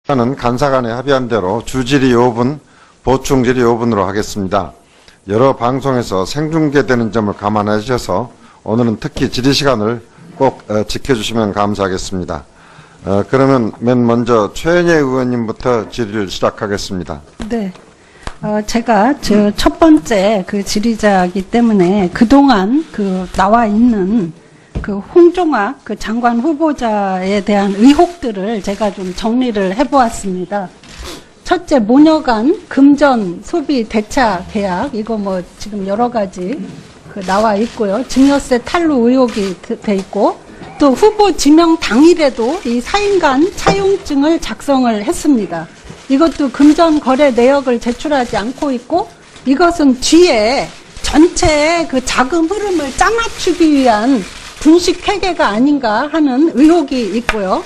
저는 간사 간에 합의한 대로 주질의 5분, 보충질의 5분으로 하겠습니다. 여러 방송에서 생중계되는 점을 감안하셔서 오늘은 특히 질의 시간을 꼭 지켜주시면 감사하겠습니다. 그러면 맨 먼저 최은혜 의원님부터 질의를 시작하겠습니다. 네. 제가 첫 번째 그 질의자이기 때문에 그동안 나와 있는 홍종학 장관 후보자에 대한 의혹들을 제가 좀 정리를 해보았습니다. 첫째, 모녀간 금전 소비 대차 계약, 이거 지금 여러 가지 나와 있고요. 증여세 탈루 의혹이 돼 있고, 또 후보 지명 당일에도 이 사인간 차용증을 작성을 했습니다. 이것도 금전 거래 내역을 제출하지 않고 있고, 이것은 뒤에 전체 자금 흐름을 짜맞추기 위한 분식 회계가 아닌가 하는 의혹이 있고요.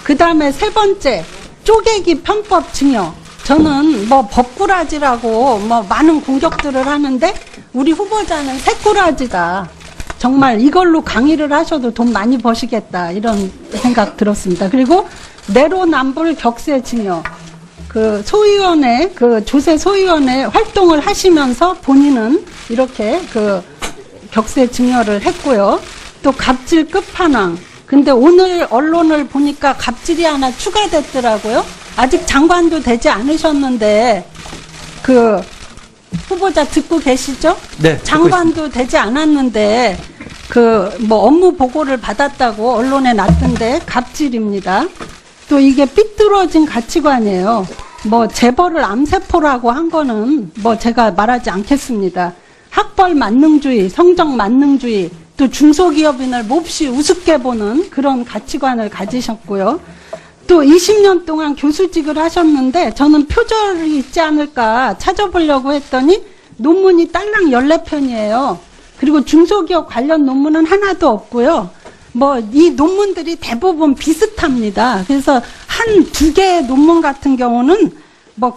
그 다음에 세 번째, 쪼개기 편법 증여. 저는 법꾸라지라고 많은 공격들을 하는데 우리 후보자는 새꾸라지다. 정말 이걸로 강의를 하셔도 돈 많이 버시겠다. 이런 생각 들었습니다. 그리고 내로남불 격세 증여. 소위원회, 조세 소위원회 활동을 하시면서 본인은 이렇게 격세 증여를 했고요. 또 갑질 끝판왕. 근데 오늘 언론을 보니까 갑질이 하나 추가됐더라고요. 아직 장관도 되지 않으셨는데, 후보자 듣고 계시죠? 네. 장관도 되지 않았는데, 업무 보고를 받았다고 언론에 났던데, 갑질입니다. 또 이게 삐뚤어진 가치관이에요. 재벌을 암세포라고 한 거는 제가 말하지 않겠습니다. 학벌 만능주의, 성적 만능주의, 또 중소기업인을 몹시 우습게 보는 그런 가치관을 가지셨고요. 또 20년 동안 교수직을 하셨는데 저는 표절이 있지 않을까 찾아보려고 했더니 논문이 딸랑 14편이에요. 그리고 중소기업 관련 논문은 하나도 없고요. 이 논문들이 대부분 비슷합니다. 그래서 두 개의 논문 같은 경우는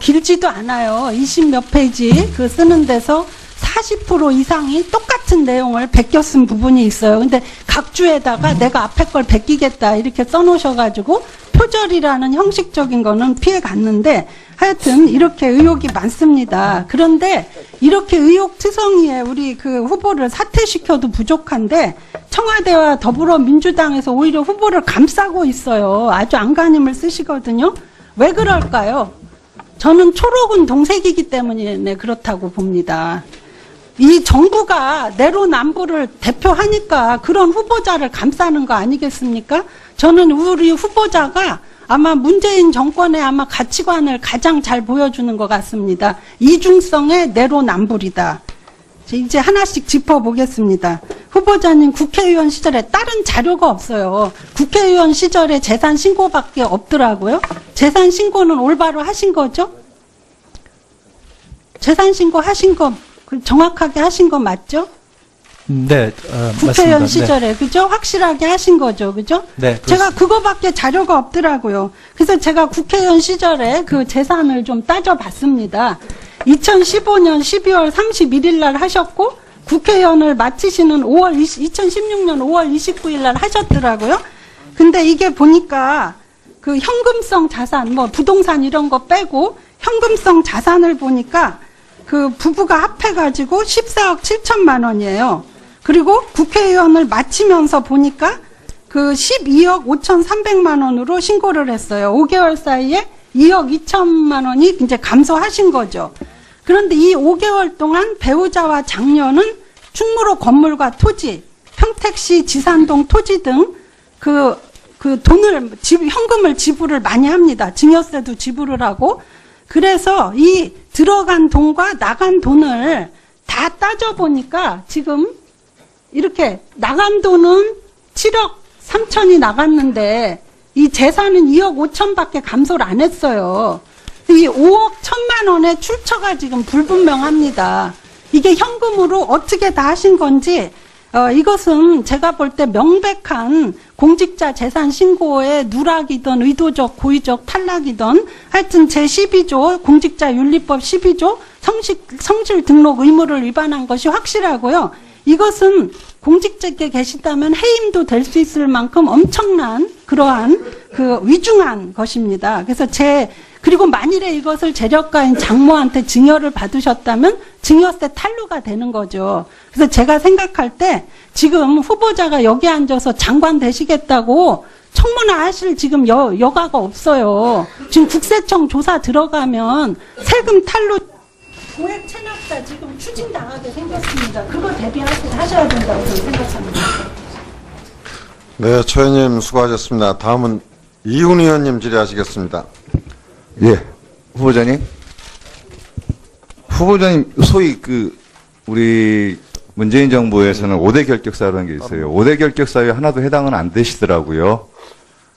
길지도 않아요. 20몇 페이지 쓰는 데서 40% 이상이 똑같은 내용을 베껴 쓴 부분이 있어요. 근데 각 주에다가 내가 앞에 걸 베끼겠다 이렇게 써놓으셔가지고 표절이라는 형식적인 거는 피해 갔는데 하여튼 이렇게 의혹이 많습니다. 그런데 이렇게 의혹투성이에 우리 후보를 사퇴시켜도 부족한데 청와대와 더불어민주당에서 오히려 후보를 감싸고 있어요. 아주 안간힘을 쓰시거든요. 왜 그럴까요? 저는 초록은 동색이기 때문에 그렇다고 봅니다. 이 정부가 내로남불을 대표하니까 그런 후보자를 감싸는 거 아니겠습니까? 저는 우리 후보자가 아마 문재인 정권의 가치관을 가장 잘 보여주는 것 같습니다. 이중성의 내로남불이다. 이제 하나씩 짚어보겠습니다. 후보자님 국회의원 시절에 다른 자료가 없어요. 국회의원 시절에 재산 신고밖에 없더라고요. 재산 신고는 올바로 하신 거죠? 재산 신고 하신 거 정확하게 하신 거 맞죠? 네, 국회의원 맞습니다. 시절에, 그죠? 확실하게 하신 거죠, 그죠? 네, 제가 그거밖에 자료가 없더라고요. 그래서 제가 국회의원 시절에 재산을 좀 따져봤습니다. 2015년 12월 31일 날 하셨고, 국회의원을 마치시는 2016년 5월 29일 날 하셨더라고요. 근데 이게 보니까 현금성 자산, 부동산 이런 거 빼고 현금성 자산을 보니까 부부가 합해가지고 14억 7천만 원이에요. 그리고 국회의원을 마치면서 보니까 12억 5,300만 원으로 신고를 했어요. 5개월 사이에 2억 2천만 원이 이제 감소하신 거죠. 그런데 이 5개월 동안 배우자와 장녀는 충무로 건물과 토지, 평택시 지산동 토지 등 현금을 지불을 많이 합니다. 증여세도 지불을 하고. 그래서 이 들어간 돈과 나간 돈을 다 따져보니까 지금 이렇게 나간 돈은 7억 3천이 나갔는데 이 재산은 2억 5천밖에 감소를 안 했어요. 이 5억 1천만 원의 출처가 지금 불분명합니다. 이게 현금으로 어떻게 다 하신 건지 이것은 제가 볼 때 명백한 공직자 재산 신고의 누락이든 의도적 고의적 탈락이든 하여튼 제12조 공직자윤리법 12조 성실 등록 의무를 위반한 것이 확실하고요. 이것은 공직자께 계신다면 해임도 될 수 있을 만큼 엄청난 그러한 그 위중한 것입니다. 그래서 그리고 만일에 이것을 재력가인 장모한테 증여를 받으셨다면 증여세 탄로가 되는 거죠. 그래서 제가 생각할 때 지금 후보자가 여기 앉아서 장관 되시겠다고 청문회 하실 지금 여가가 없어요. 지금 국세청 조사 들어가면 세금 탈루 고액 체납자 지금 추진당하게 생겼습니다. 그거 대비하셔야 된다고 저는 생각합니다. 네, 최 의원님 수고하셨습니다. 다음은 이훈 의원님 질의하시겠습니다. 예, 후보자님. 후보자님, 소위 우리 문재인 정부에서는 5대 결격사라는 게 있어요. 5대 결격사에 하나도 해당은 안 되시더라고요.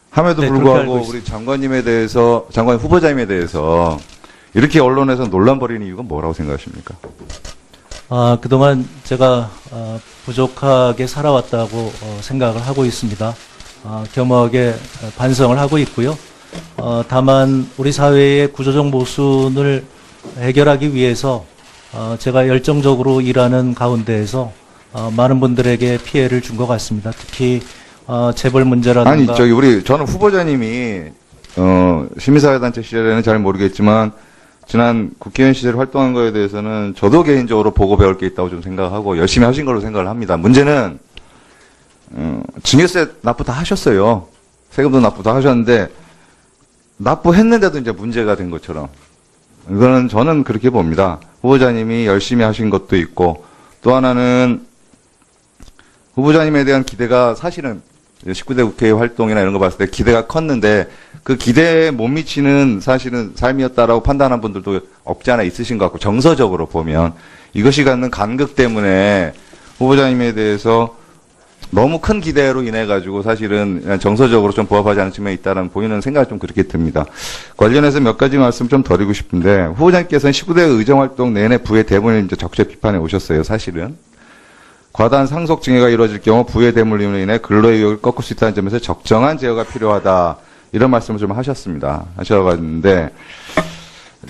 함에도 네, 불구하고 우리 장관님에 대해서, 장관 후보자님에 대해서 이렇게 언론에서 논란 벌이는 이유가 뭐라고 생각하십니까? 그동안 제가 부족하게 살아왔다고 생각을 하고 있습니다. 겸허하게 반성을 하고 있고요. 다만 우리 사회의 구조적 모순을 해결하기 위해서 제가 열정적으로 일하는 가운데에서 많은 분들에게 피해를 준 것 같습니다. 특히 재벌 문제라든가 아니, 저는 후보자님이, 시민사회단체 시절에는 잘 모르겠지만, 지난 국회의원 시절 활동한 거에 대해서는 저도 개인적으로 보고 배울 게 있다고 좀 생각하고 열심히 하신 걸로 생각을 합니다. 문제는, 증여세 납부 다 하셨어요. 세금도 납부 다 하셨는데, 납부했는데도 이제 문제가 된 것처럼. 이거는 저는 그렇게 봅니다. 후보자님이 열심히 하신 것도 있고, 또 하나는 후보자님에 대한 기대가 사실은 19대 국회 활동이나 이런 거 봤을 때 기대가 컸는데 그 기대에 못 미치는 사실은 삶이었다라고 판단한 분들도 없지 않아 있으신 것 같고 정서적으로 보면 이것이 갖는 간극 때문에 후보자님에 대해서 너무 큰 기대로 인해 가지고 사실은 정서적으로 좀 부합하지 않은 측면이 있다는 보이는 생각이 좀 그렇게 듭니다. 관련해서 몇 가지 말씀 좀 드리고 싶은데 후보자님께서는 19대 의정활동 내내 부의 대문을 이제 적극 비판해 오셨어요. 사실은. 과다한 상속 증여가 이루어질 경우 부의 대물림으로 인해 근로의 의욕을 꺾을 수 있다는 점에서 적정한 제어가 필요하다. 이런 말씀을 좀 하셨는데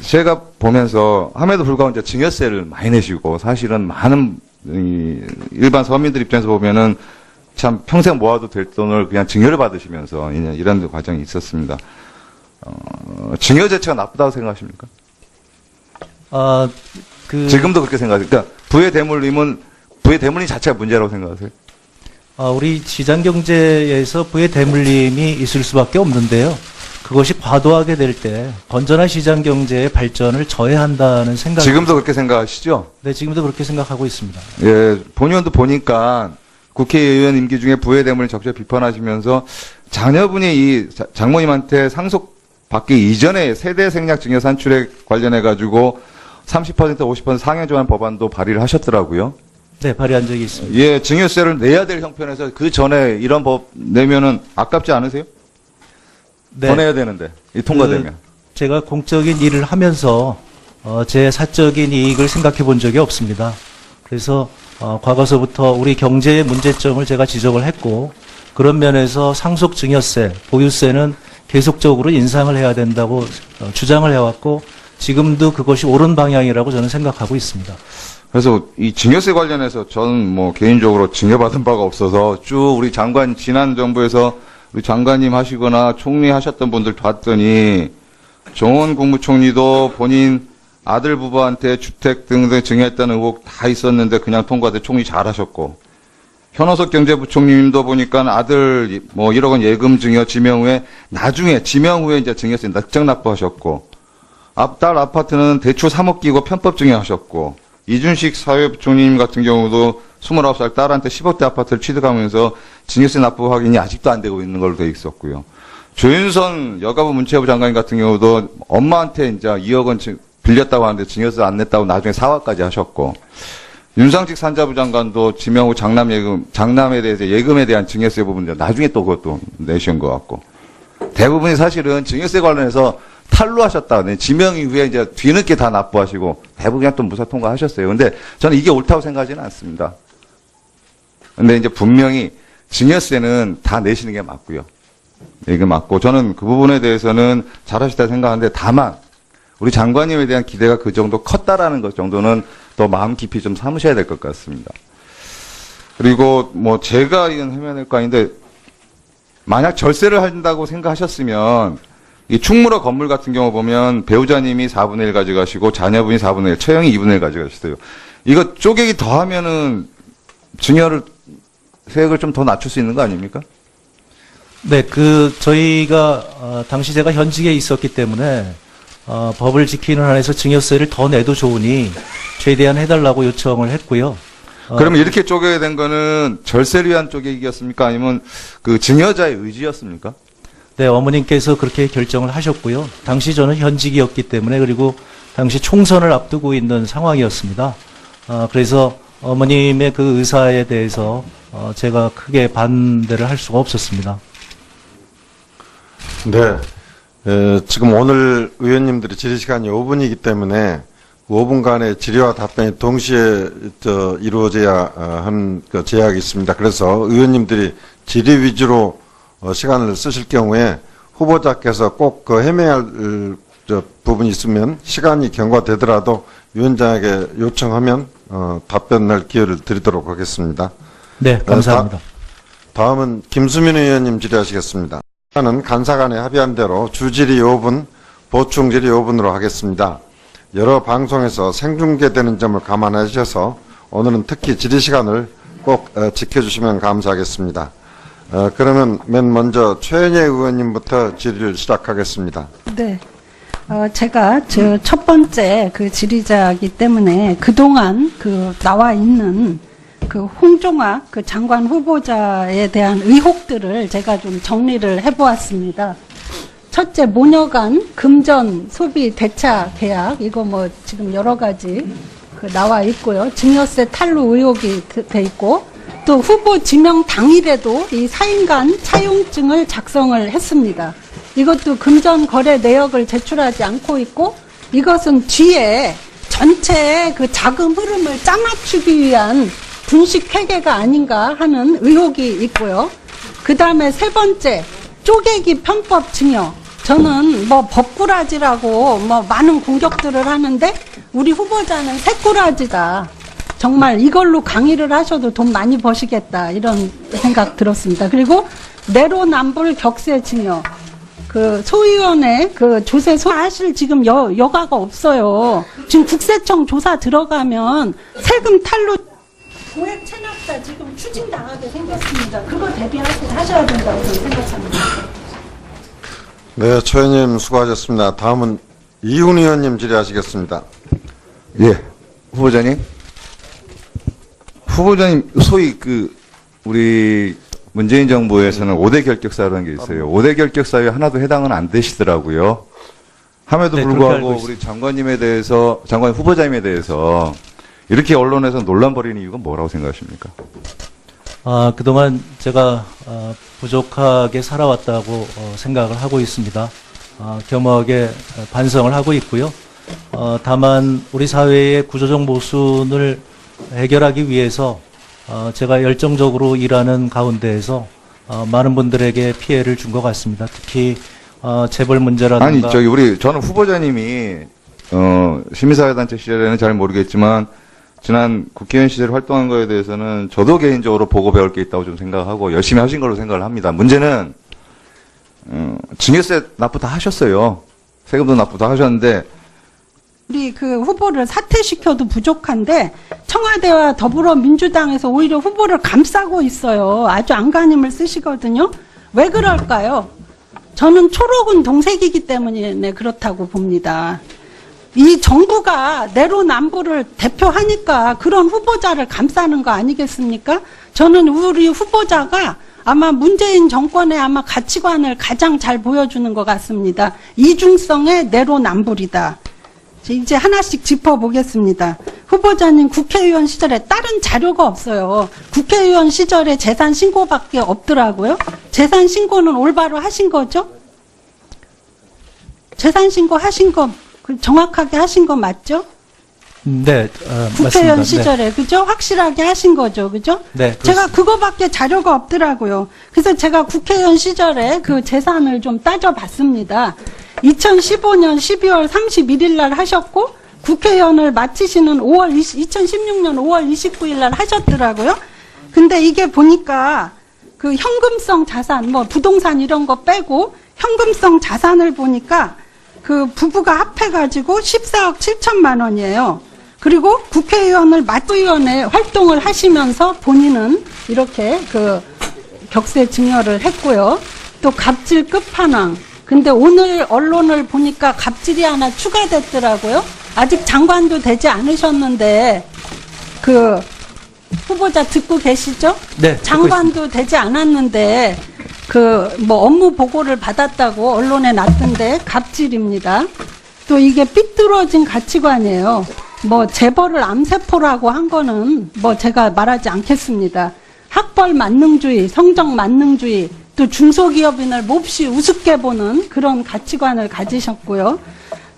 제가 보면서 함에도 불구하고 이제 증여세를 많이 내시고 사실은 많은 일반 서민들 입장에서 보면은 참 평생 모아도 될 돈을 그냥 증여를 받으시면서 이런 과정이 있었습니다. 증여 자체가 나쁘다고 생각하십니까? 지금도 그렇게 생각하세요? 그러니까 부의 대물림 자체가 문제라고 생각하세요? 우리 시장경제에서 부의 대물림이 있을 수밖에 없는데요. 그것이 과도하게 될 때 건전한 시장경제의 발전을 저해한다는 생각이 지금도 그렇게 생각하시죠? 네, 지금도 그렇게 생각하고 있습니다. 예, 본의원도 보니까 국회의원 임기 중에 부의 대물림 적극 비판하시면서 자녀분이 이 장모님한테 상속 받기 이전에 세대 생략 증여 산출에 관련해 가지고 30% 50% 상해 조한 법안도 발의를 하셨더라고요. 네, 발의한 적이 있습니다. 예, 증여세를 내야 될 형편에서 그 전에 이런 법 내면은 아깝지 않으세요? 네, 더 내야 되는데 이 통과되면. 제가 공적인 일을 하면서 제 사적인 이익을 생각해 본 적이 없습니다. 그래서 과거서부터 우리 경제의 문제점을 제가 지적을 했고 그런 면에서 상속 증여세, 보유세는 계속적으로 인상을 해야 된다고 주장을 해왔고 지금도 그것이 옳은 방향이라고 저는 생각하고 있습니다. 그래서 이 증여세 관련해서 저는 뭐 개인적으로 증여받은 바가 없어서 쭉 우리 장관, 지난 정부에서 우리 장관님 하시거나 총리 하셨던 분들 봤더니 정원 국무총리도 본인 아들 부부한테 주택 등등 증여했다는 의혹 다 있었는데 그냥 통과돼 총리 잘하셨고 현호석 경제부총리님도 보니까 아들 뭐 1억 원 예금 증여 지명 후에 나중에 지명 후에 이제 증여세 낙정 납부하셨고 딸 아파트는 대출 3억 끼고 편법 증여하셨고 이준식 사회부총리님 같은 경우도 29살 딸한테 10억대 아파트를 취득하면서 증여세 납부 확인이 아직도 안 되고 있는 걸로 돼 있었고요. 조윤선 여가부 문체부 장관 같은 경우도 엄마한테 이제 2억 원 빌렸다고 하는데 증여세 안 냈다고 나중에 사과까지 하셨고 윤상직 산자부 장관도 지명 후 장남에 대해서 예금에 대한 증여세 부분 나중에 또 그것도 내신 것 같고 대부분이 사실은 증여세 관련해서 탈루하셨다. 지명 이후에 이제 뒤늦게 다 납부하시고 대부분 그냥 또 무사 통과하셨어요. 근데 저는 이게 옳다고 생각하지는 않습니다. 근데 이제 분명히 증여세는 다 내시는 게 맞고요. 이게 맞고 저는 그 부분에 대해서는 잘하시다 생각하는데 다만 우리 장관님에 대한 기대가 그 정도 컸다라는 것 정도는 더 마음 깊이 좀 삼으셔야 될 것 같습니다. 그리고 뭐 제가 이건 해명할 거 아닌데 만약 절세를 한다고 생각하셨으면 이 충무로 건물 같은 경우 보면 배우자님이 4분의 1 가져가시고 자녀분이 4분의 1, 처형이 2분의 1 가져가셨어요. 이거 쪼개기 더하면은 증여를 세액을 좀 더 낮출 수 있는 거 아닙니까? 네, 저희가 당시 제가 현직에 있었기 때문에 법을 지키는 한에서 증여세를 더 내도 좋으니 최대한 해달라고 요청을 했고요. 그러면 이렇게 쪼개야 된 거는 절세를 위한 쪼개기였습니까? 아니면 그 증여자의 의지였습니까? 네, 어머님께서 그렇게 결정을 하셨고요. 당시 저는 현직이었기 때문에 그리고 당시 총선을 앞두고 있는 상황이었습니다. 그래서 어머님의 그 의사에 대해서 제가 크게 반대를 할 수가 없었습니다. 네. 지금 오늘 의원님들이 질의 시간이 5분이기 때문에 5분간의 질의와 답변이 동시에 이루어져야 하는 그 제약이 있습니다. 그래서 의원님들이 질의 위주로 시간을 쓰실 경우에 후보자께서 꼭 그 해명할 부분이 있으면 시간이 경과되더라도 위원장에게 요청하면 답변할 기회를 드리도록 하겠습니다. 네, 감사합니다. 다음은 김수민 의원님 질의하시겠습니다. 시간은 간사간에 합의한 대로 주질의 5분, 보충질의 5분으로 하겠습니다. 여러 방송에서 생중계되는 점을 감안하셔서 오늘은 특히 질의 시간을 꼭 지켜주시면 감사하겠습니다. 그러면 맨 먼저 최은혜 의원님부터 질의를 시작하겠습니다. 네. 제가 첫 번째 그 질의자이기 때문에 그동안 나와 있는 홍종학 장관 후보자에 대한 의혹들을 제가 좀 정리를 해보았습니다. 첫째, 모녀간 금전 소비 대차 계약, 이거 뭐 지금 여러 가지 나와 있고요. 증여세 탈루 의혹이 돼 있고, 또 후보 지명 당일에도 이 사인간 차용증을 작성을 했습니다. 이것도 금전 거래 내역을 제출하지 않고 있고, 이것은 뒤에 전체의 그 자금 흐름을 짜맞추기 위한 분식 회계가 아닌가 하는 의혹이 있고요. 그 다음에 세 번째, 쪼개기 편법 증여. 저는 뭐 법꾸라지라고 뭐 많은 공격들을 하는데 우리 후보자는 새꾸라지다. 정말 이걸로 강의를 하셔도 돈 많이 버시겠다 이런 생각 들었습니다. 그리고 내로남불 격세 증여. 소위원회 조세 하실 지금 여가가 없어요. 지금 국세청 조사 들어가면 세금 탈루 고액 체납자 지금 추징당하게 생겼습니다. 그거 대비하셔야 된다고 생각합니다. 네, 최의원님 수고하셨습니다. 다음은 이훈 의원님 질의하시겠습니다. 예, 후보자님. 소위 우리 문재인 정부에서는 5대 결격사라는 게 있어요. 5대 결격사에 하나도 해당은 안 되시더라고요. 함에도 네, 불구하고 우리 장관 후보자님에 대해서 이렇게 언론에서 논란 벌이는 이유가 뭐라고 생각하십니까? 그동안 제가 부족하게 살아왔다고 생각을 하고 있습니다. 겸허하게 반성을 하고 있고요. 다만 우리 사회의 구조적 모순을 해결하기 위해서 제가 열정적으로 일하는 가운데에서 많은 분들에게 피해를 준 것 같습니다. 특히 재벌 문제라든가 저는 후보자님이 시민사회단체 시절에는 잘 모르겠지만 지난 국회의원 시절 활동한 거에 대해서는 저도 개인적으로 보고 배울 게 있다고 좀 생각하고 열심히 하신 걸로 생각을 합니다. 문제는 증여세 납부 다 하셨어요. 세금도 납부 다 하셨는데 우리 후보를 사퇴시켜도 부족한데 청와대와 더불어민주당에서 오히려 후보를 감싸고 있어요. 아주 안간힘을 쓰시거든요. 왜 그럴까요? 저는 초록은 동색이기 때문에 그렇다고 봅니다. 이 정부가 내로남불을 대표하니까 그런 후보자를 감싸는 거 아니겠습니까? 저는 우리 후보자가 아마 문재인 정권의 가치관을 가장 잘 보여주는 것 같습니다. 이중성의 내로남불이다. 이제 하나씩 짚어보겠습니다. 후보자님 국회의원 시절에 다른 자료가 없어요. 국회의원 시절에 재산 신고밖에 없더라고요. 재산 신고는 올바로 하신 거죠? 재산 신고 하신 거 정확하게 하신 거 맞죠? 네, 국회의원 맞습니다. 시절에 네. 그죠? 확실하게 하신 거죠, 그죠? 네, 제가 그거밖에 자료가 없더라고요. 그래서 제가 국회의원 시절에 그 재산을 좀 따져봤습니다. 2015년 12월 31일 날 하셨고 국회의원을 마치시는 2016년 5월 29일 날 하셨더라고요. 근데 이게 보니까 그 현금성 자산, 뭐 부동산 이런 거 빼고 현금성 자산을 보니까 그 부부가 합해가지고 14억 7천만 원이에요. 그리고 국회의원을 맞부위원회 활동을 하시면서 본인은 이렇게 그 격세 증여를 했고요. 또 갑질 끝판왕. 근데 오늘 언론을 보니까 갑질이 하나 추가됐더라고요. 아직 장관도 되지 않으셨는데 그 후보자 듣고 계시죠? 네, 듣고 장관도 되지 않았는데 그 뭐 업무 보고를 받았다고 언론에 났던데 갑질입니다. 또 이게 삐뚤어진 가치관이에요. 뭐 재벌을 암세포라고 한 거는 뭐 제가 말하지 않겠습니다. 학벌 만능주의, 성적 만능주의, 또 중소기업인을 몹시 우습게 보는 그런 가치관을 가지셨고요.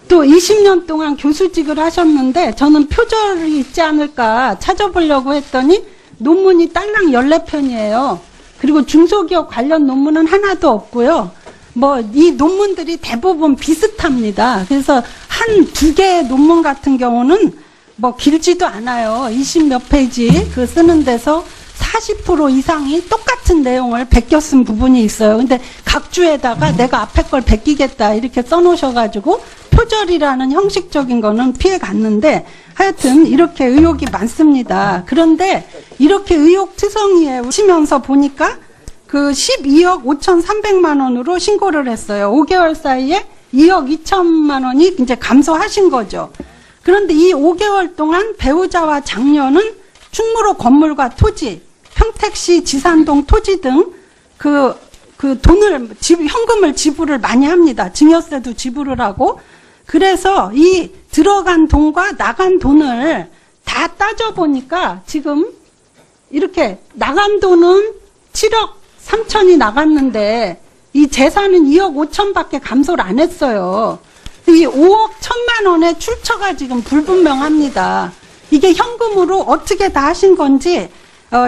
또 20년 동안 교수직을 하셨는데 저는 표절이 있지 않을까 찾아보려고 했더니 논문이 딸랑 14편이에요. 그리고 중소기업 관련 논문은 하나도 없고요. 뭐 이 논문들이 대부분 비슷합니다. 그래서 한 두 개의 논문 같은 경우는 뭐 길지도 않아요. 20몇 페이지 그 쓰는 데서 40% 이상이 똑같은 내용을 베껴 쓴 부분이 있어요. 근데 각 주에다가 내가 앞에 걸 베끼겠다 이렇게 써놓으셔가지고 표절이라는 형식적인 거는 피해 갔는데 하여튼 이렇게 의혹이 많습니다. 그런데 이렇게 의혹투성이에 치면서 보니까 그 12억 5,300만 원으로 신고를 했어요. 5개월 사이에 2억 2천만 원이 이제 감소하신 거죠. 그런데 이 5개월 동안 배우자와 장녀는 충무로 건물과 토지, 평택시 지산동 토지 등 그 돈을, 현금을 지불을 많이 합니다. 증여세도 지불을 하고. 그래서 이 들어간 돈과 나간 돈을 다 따져보니까 지금 이렇게 나간 돈은 7억 3천이 나갔는데 이 재산은 2억 5천밖에 감소를 안 했어요. 이 5억 1천만 원의 출처가 지금 불분명합니다. 이게 현금으로 어떻게 다 하신 건지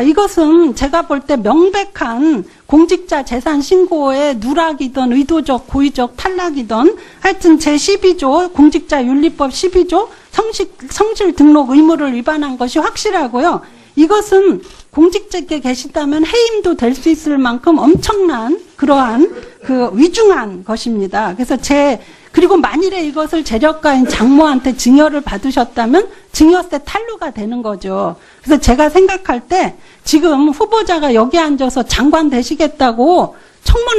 이것은 제가 볼 때 명백한 공직자 재산 신고의 누락이든 의도적 고의적 탈락이든 하여튼 제12조 공직자윤리법 12조 성실 등록 의무를 위반한 것이 확실하고요. 이것은 공직자께 계시다면 해임도 될 수 있을 만큼 엄청난 그러한 그 위중한 것입니다. 그래서 그리고 만일에 이것을 재력가인 장모한테 증여를 받으셨다면 증여세 탈루가 되는 거죠. 그래서 제가 생각할 때 지금 후보자가 여기 앉아서 장관 되시겠다고 청문회